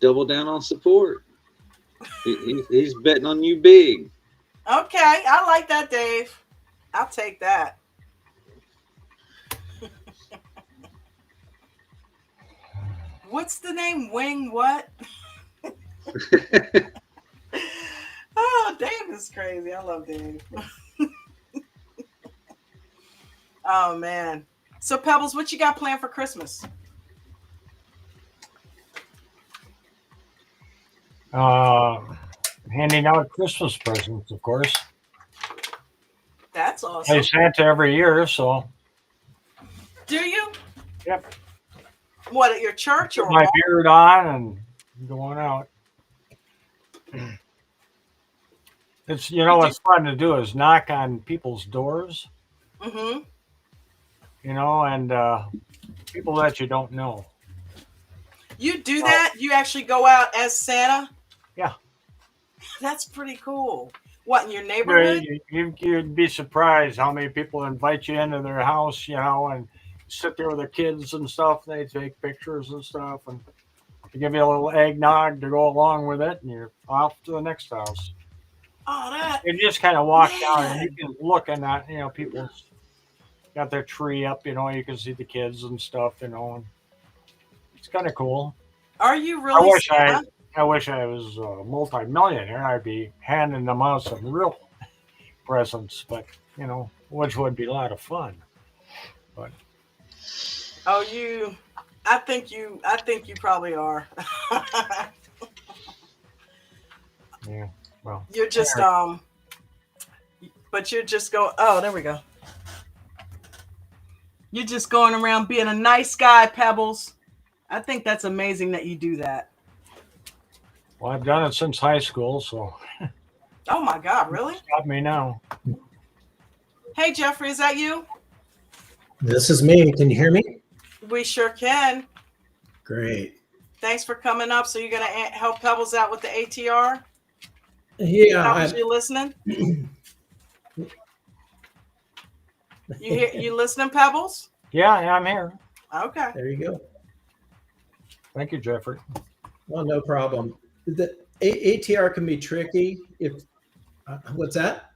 Double down on support. He's betting on you big. Okay, I like that, Dave. I'll take that. What's the name? Wing what? Oh, Dave is crazy. I love Dave. Oh, man. So, Pebbles, what you got planned for Christmas? Handing out Christmas presents, of course. That's awesome. I Santa every year, so. Do you? Yep. What, at your church or Put my beard on and going out. It's what's fun to do is knock on people's doors. Mm-hmm. And people that you don't know. You do that? You actually go out as Santa? Yeah. That's pretty cool. What, in your neighborhood? You'd be surprised how many people invite you into their house, and sit there with their kids and stuff. They take pictures and stuff, and they give you a little eggnog to go along with it, and you're off to the next house. Oh, you just kind of walk down, and you can look in that, people's got their tree up, you can see the kids and stuff, and it's kind of cool. Are you really? I wish I was a multi-millionaire. I'd be handing them out some real presents, but which would be a lot of fun. But I think you probably are. Yeah, well, you're just but you're just going. Oh, there we go. You're just going around being a nice guy, Pebbles. I think that's amazing that you do that. Well, I've done it since high school, so. Oh my God, really? Stop me now. Hey, Jeffrey, is that you? This is me. Can you hear me? We sure can. Great. Thanks for coming up. So you're going to help Pebbles out with the ATR? Yeah. Pebbles, you listening? You listening, Pebbles? Yeah, I'm here. Okay. There you go. Thank you, Jeffrey. Well, no problem. The ATR can be tricky if what's that?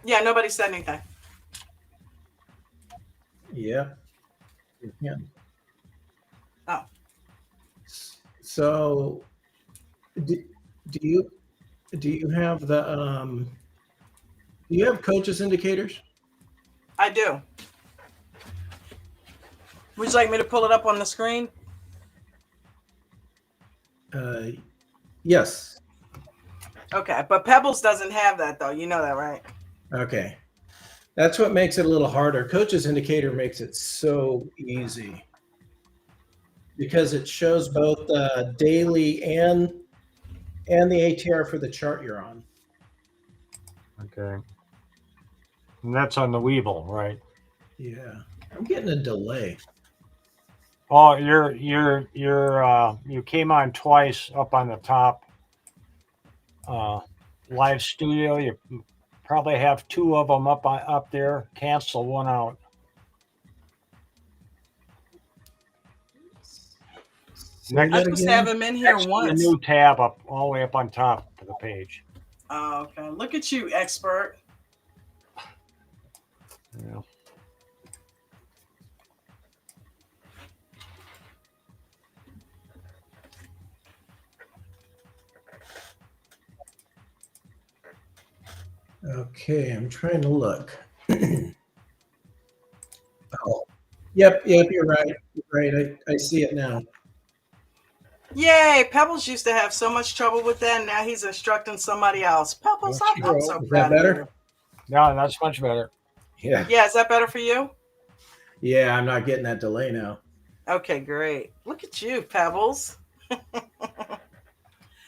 Yeah, nobody said anything. Yeah. Yeah. Oh. So do you have the Do you have coaches indicators? I do. Would you like me to pull it up on the screen? Yes. Okay, but Pebbles doesn't have that though. You know that, right? Okay. That's what makes it a little harder. Coaches indicator makes it so easy because it shows both daily and the ATR for the chart you're on. Okay. And that's on the Weeble, right? Yeah. I'm getting a delay. Oh, you came on twice up on the top. Live studio. You probably have two of them up there. Cancel one out. Say I that just again? have him in here Actually, once. a new tab up all the way up on top of the page. Oh, okay. Look at you, expert. Yeah. Okay, I'm trying to look. Oh, yep, you're right. You're right. I see it now. Yay! Pebbles used to have so much trouble with that, and now he's instructing somebody else. Pebbles, I'm so Is that proud of better? you. No, that's much better. Yeah. Yeah, is that better for you? Yeah, I'm not getting that delay now. Okay, great. Look at you, Pebbles.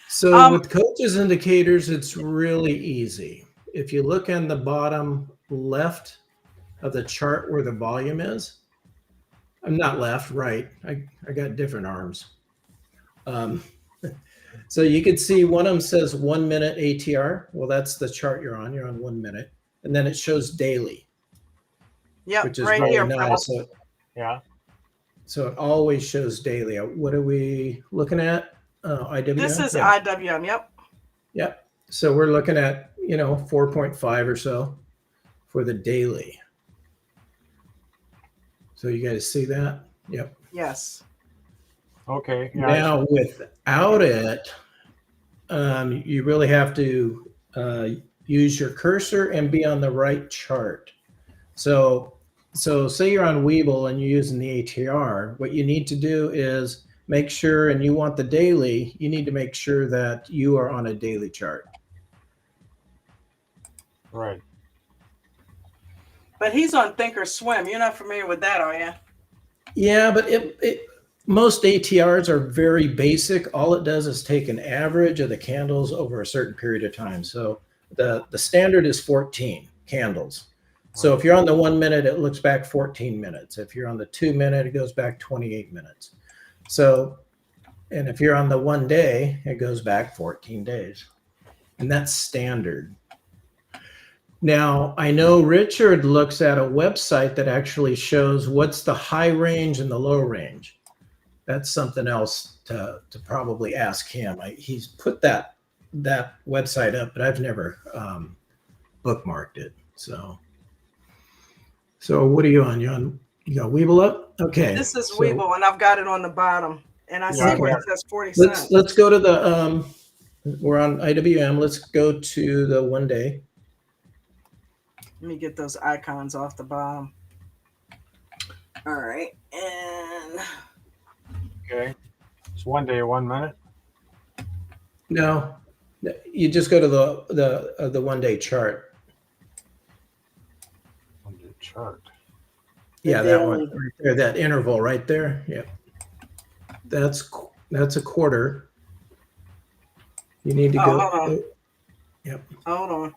So with coaches indicators, it's really easy. If you look on the bottom left of the chart where the volume is, I'm not left, right. I got different arms. So you could see one of them says 1 minute ATR. Well, that's the chart you're on. You're on 1 minute. And then it shows daily. Yep, which is right really here, nice. Pebbles. Yeah. So it always shows daily. What are we looking at? IWM? This is Yeah. IWM, yep. Yep. So we're looking at, 4.5 or so for the daily. So you guys see that? Yep. Yes. Okay. Yeah, Now without it, you really have to use your cursor and be on the right chart. So say you're on Weeble and you're using the ATR, what you need to do is make sure, and you want the daily, you need to make sure that you are on a daily chart. right. But he's on Thinkorswim. You're not familiar with that, are you? Yeah, but most ATRs are very basic. All it does is take an average of the candles over a certain period of time. So the standard is 14 candles. So if you're on the 1 minute, it looks back 14 minutes. If you're on the 2 minute, it goes back 28 minutes. So, and if you're on the 1 day, it goes back 14 days. And that's standard. Now, I know Richard looks at a website that actually shows what's the high range and the low range. That's something else to probably ask him. He's put that website up, but I've never bookmarked it. So what are you on? You got Weeble up? Okay. This is Weeble, and I've got it on the bottom. And I see Okay. where it says 40 cents. Let's go to the we're on IWM. Let's go to the 1 day. Let me get those icons off the bottom. All right. And Okay. It's 1 day, 1 minute. No, you just go to the 1 day chart. 1 day chart. Yeah, that one right there, that interval right there. Yep. That's a quarter. You need to go. Hold on. Yep. Hold on.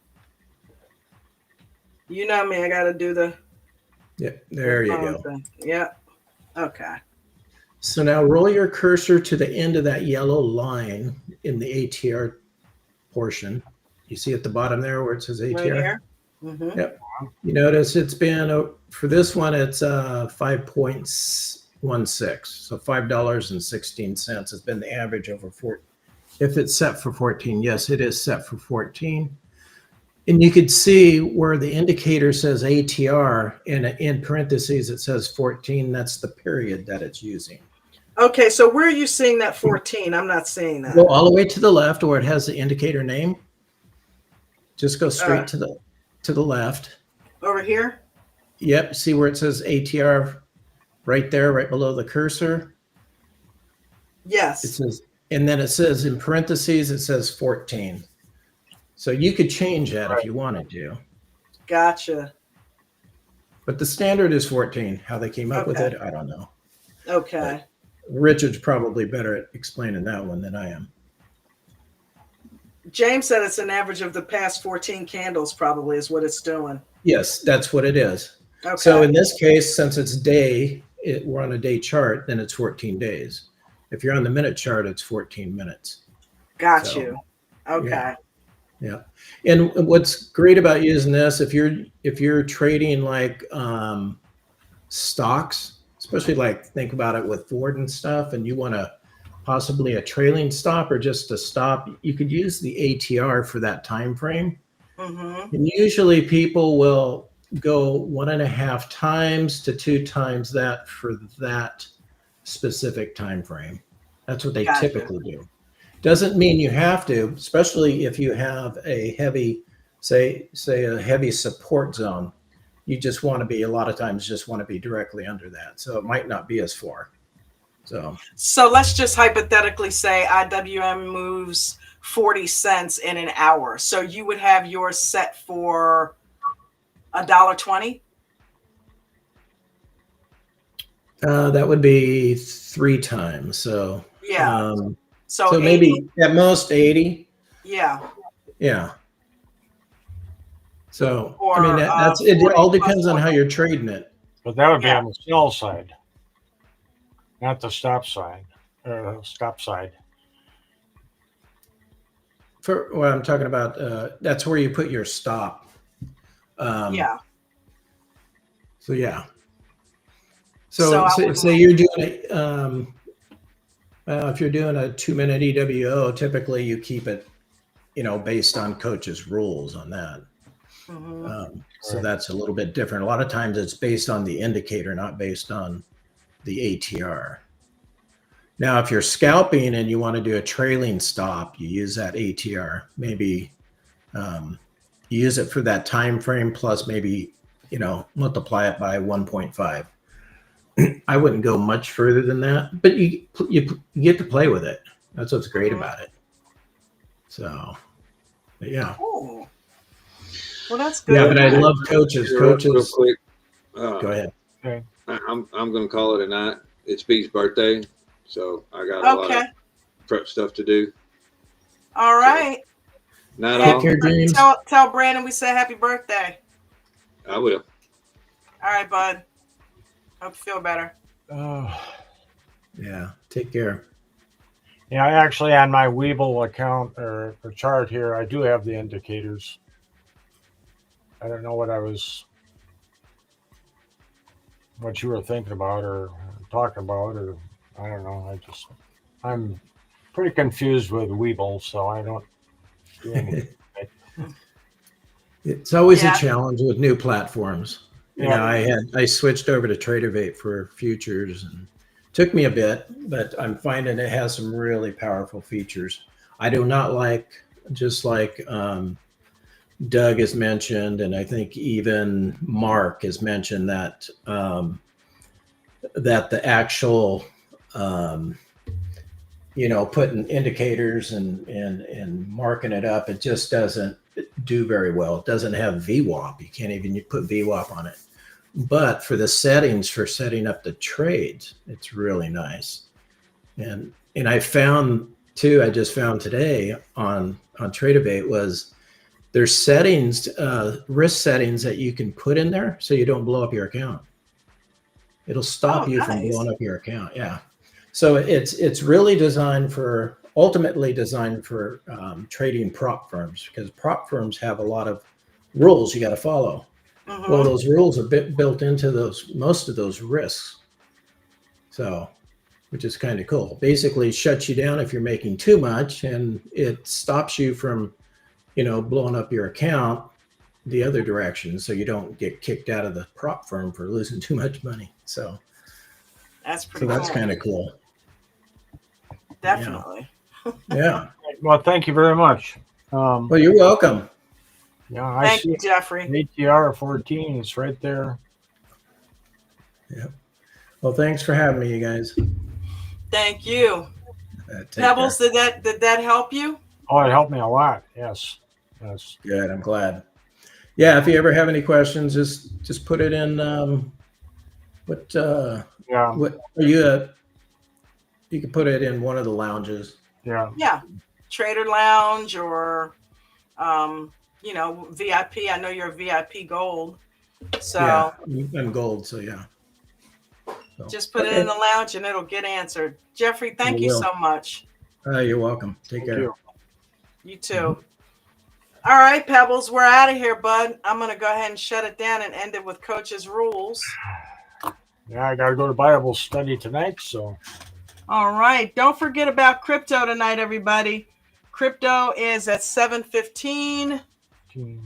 You know me, I gotta do the Yep. There you go. thing. Yep. Okay. So now roll your cursor to the end of that yellow line in the ATR portion. You see at the bottom there where it says ATR? Right here. Mm-hmm. Yep. You notice it's been, for this one, it's 5.16. So $5.16 has been the average over 14. If it's set for 14, yes, it is set for 14. And you could see where the indicator says ATR, and in parentheses it says 14. That's the period that it's using. Okay, so where are you seeing that 14? I'm not seeing that. Go all the way to the left where it has the indicator name. Just go straight to to the left. Over here? Yep. See where it says ATR right there, right below the cursor? It Yes. says, and then it says in parentheses, it says 14. So you could change that if you wanted to. Gotcha. But the standard is 14. How they came up with Okay. it, I don't know. Okay. But Richard's probably better at explaining that one than I am. James said it's an average of the past 14 candles, probably, is what it's doing. Yes, that's what it is. Okay. So in this case, since it's day, we're on a day chart, then it's 14 days. If you're on the minute chart, it's 14 minutes. Got So, you. Okay. Yeah. And what's great about using this, if you're trading like stocks, especially like think about it with Ford and stuff, and you want to possibly a trailing stop or just a stop, you could use the ATR for that time frame. Mm-hmm. And usually people will go 1.5 times to 2 times that for that specific time frame. That's what they Gotcha. typically do. Doesn't mean you have to, especially if you have a heavy, say a heavy support zone. You just want to be, a lot of times just want to be directly under that. So it might not be as far. So let's just hypothetically say IWM moves 40 cents in an hour. So you would have yours set for $1.20? That would be 3 times. So yeah. So 80. maybe at most 80. Yeah. Yeah. So Or, I mean that's it. 40 All depends on 40. how you're trading it. But that would be Yeah. on the sell side, not the stop side. Stop side. For what I'm talking about, that's where you put your stop. Yeah. So yeah. So I So would- say you're doing if you're doing a 2-minute EWO, typically you keep it, based on coach's rules on that. Mhm. So that's a little bit different. A lot of times it's based on the indicator, not based on the ATR. Now, if you're scalping and you want to do a trailing stop, you use that ATR. Maybe you use it for that time frame plus maybe multiply it by 1.5. I wouldn't go much further than that, but you get to play with it. That's what's great about it. So, but yeah. Cool. Well, that's good. Yeah, but I love coaches. Real quick. Go ahead. Okay. I'm going to call it a night. It's Beat's birthday, so I got a lot of prep stuff to do. All right. Not Take all. care, James. Tell Brandon we say happy birthday. I will. All right, bud. Hope you feel better. Yeah, take care. Yeah, actually on my Weeble account or chart here, I do have the indicators. I don't know what you were thinking about or talking about, or I don't know. I'm pretty confused with Weeble, so I don't do anything. It's always Yeah. a challenge with new platforms. I switched over to TraderVate for futures and took me a bit, but I'm finding it has some really powerful features. I do not like, just like Doug has mentioned, and I think even Mark has mentioned that that the actual putting indicators and marking it up, it just doesn't do very well. It doesn't have VWAP. You can't even put VWAP on it. But for the settings for setting up the trades, it's really nice. And I found too, I just found today on TraderVate was there's settings, risk settings that you can put in there so you don't blow up your account. It'll stop you from blowing up your account. Yeah. So it's really ultimately designed for trading prop firms, because prop firms have a lot of rules you got to follow. Mhm. Well, those rules are built into most of those risks. So, which is kind of cool. Basically shuts you down if you're making too much, and it stops you from, blowing up your account the other direction, so you don't get kicked out of the prop firm for losing too much money. So That's pretty that's cool. kind of cool. Definitely. Yeah. Well, thank you very much. Well, you're welcome. Yeah, I Thank see you, Jeffrey. ATR 14. It's right there. Yeah. Well, thanks for having me, you guys. Thank you. Take care. Pebbles, did that help you? Oh, it helped me a lot. Yes. Yes. Good. I'm glad. Yeah. If you ever have any questions, just put it in. What Yeah. what are you? You can put it in one of the lounges. Yeah. Yeah. Trader Lounge or VIP. I know you're a VIP Gold. So Yeah, I'm gold. So yeah. So, just put it in the lounge and it'll get answered. Jeffrey, thank you so much. You're welcome. Take Thank care. you. You too. All right, Pebbles, we're out of here, bud. I'm going to go ahead and shut it down and end it with Coach's rules. Yeah, I got to go to Bible study tonight. So, all right. Don't forget about crypto tonight, everybody. Crypto is at 7:15,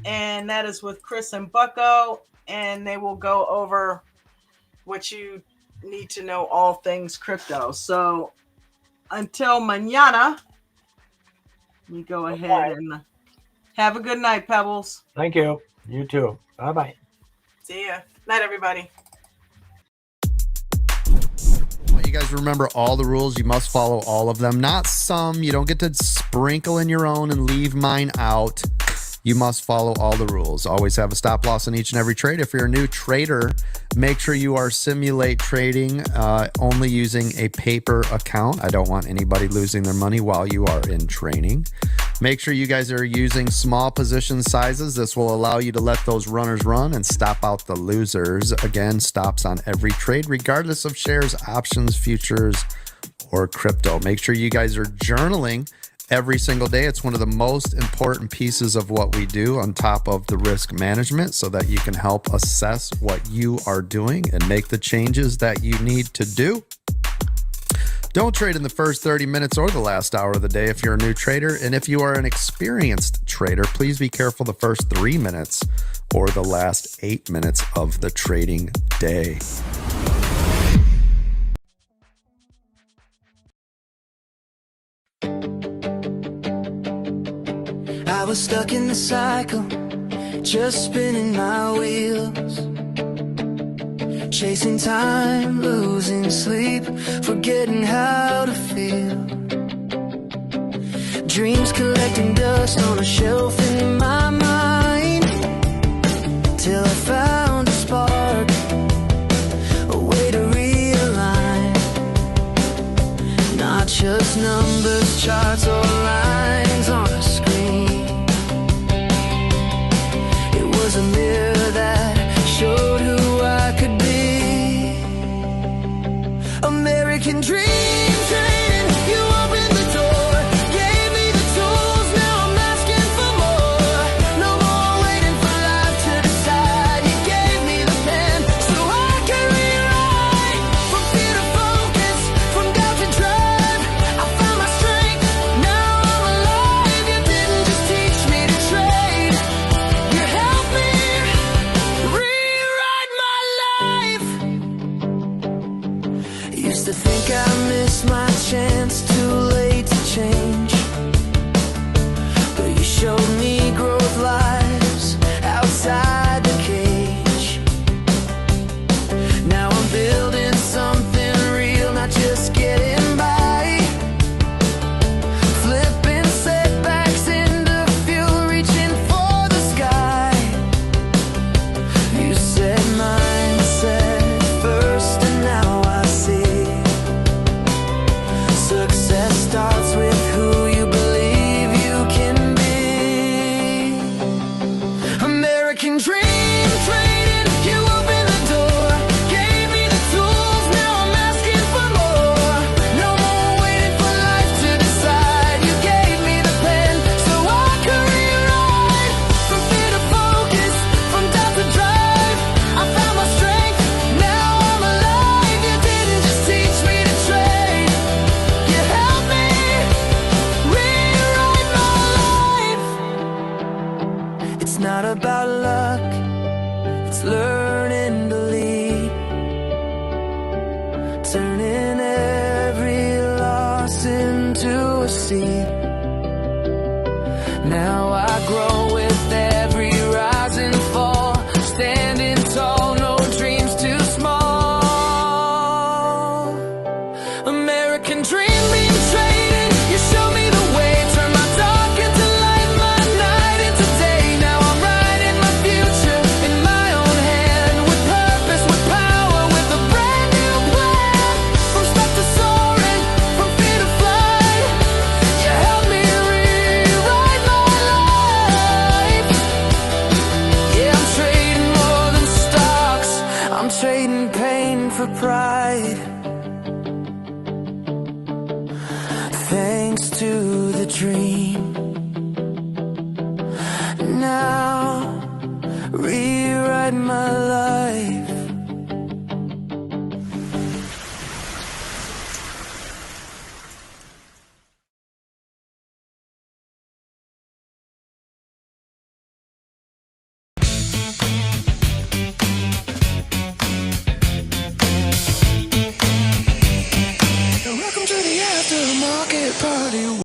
and that is with Chris and Bucko, and they will go over what you need to know all things crypto. So until mañana, we go ahead and have a good night, Pebbles. Thank you. You too. Bye-bye. See ya. Night, everybody. You guys remember all the rules. You must follow all of them. Not some. You don't get to sprinkle in your own and leave mine out. You must follow all the rules. Always have a stop loss in each and every trade. If you're a new trader, make sure you are simulate trading only using a paper account. I don't want anybody losing their money while you are in training. Make sure you guys are using small position sizes. This will allow you to let those runners run and stop out the losers. Again, stops on every trade, regardless of shares, options, futures, or crypto. Make sure you guys are journaling every single day. It's one of the most important pieces of what we do on top of the risk management so that you can help assess what you are doing and make the changes that you need to do. Don't trade in the first 30 minutes or the last hour of the day if you're a new trader. And if you are an experienced trader, please be careful the first 3 minutes or the last 8 minutes of the trading day. I was stuck in the cycle, just spinning my wheels, chasing time, losing sleep, forgetting how to feel. Dreams collecting dust on a shelf in my mind, till I found a spark, a way to realign. Not just numbers, charts, or lines on a screen. Was a mirror that showed who I could be. American dream train, you opened the door, gave me the tools, now I'm asking for more. No more waiting for life to decide. You gave me the pen so I can rewrite. From fear to focus, from doubt to drive, I found my strength, now I'm alive. You didn't just teach me to trade, you helped me rewrite my life. Used to think I missed my chance, too late to change, but you showed me growth lies outside the cage. Now I'm building something real, not just getting by. Flipping setbacks into fuel, reaching for the sky. You said mindset first, and now I see. Success starts with who you believe you can be. American dream trading, you opened the door, gave me the tools, now I'm asking for more. No more waiting for life to decide. You gave me the pen so I could rewrite. From fear to focus, from doubt to drive, I found my strength, now I'm alive. You didn't just teach me to trade, you helped me rewrite my life. It's not about luck, it's learning to lead, turning every loss into a seed. Now I grow with every American dream being traded. You show me the way, turn my dark into light, my night into day. Now I'm writing my future in my own hand, with purpose, with power, with a brand new plan. From stuck to soaring, from fear to flight, you help me rewrite my life. Yeah, I'm trading more than stocks, I'm trading pain for pride. Thanks to the dream, now rewrite my life. Welcome to the aftermarket party.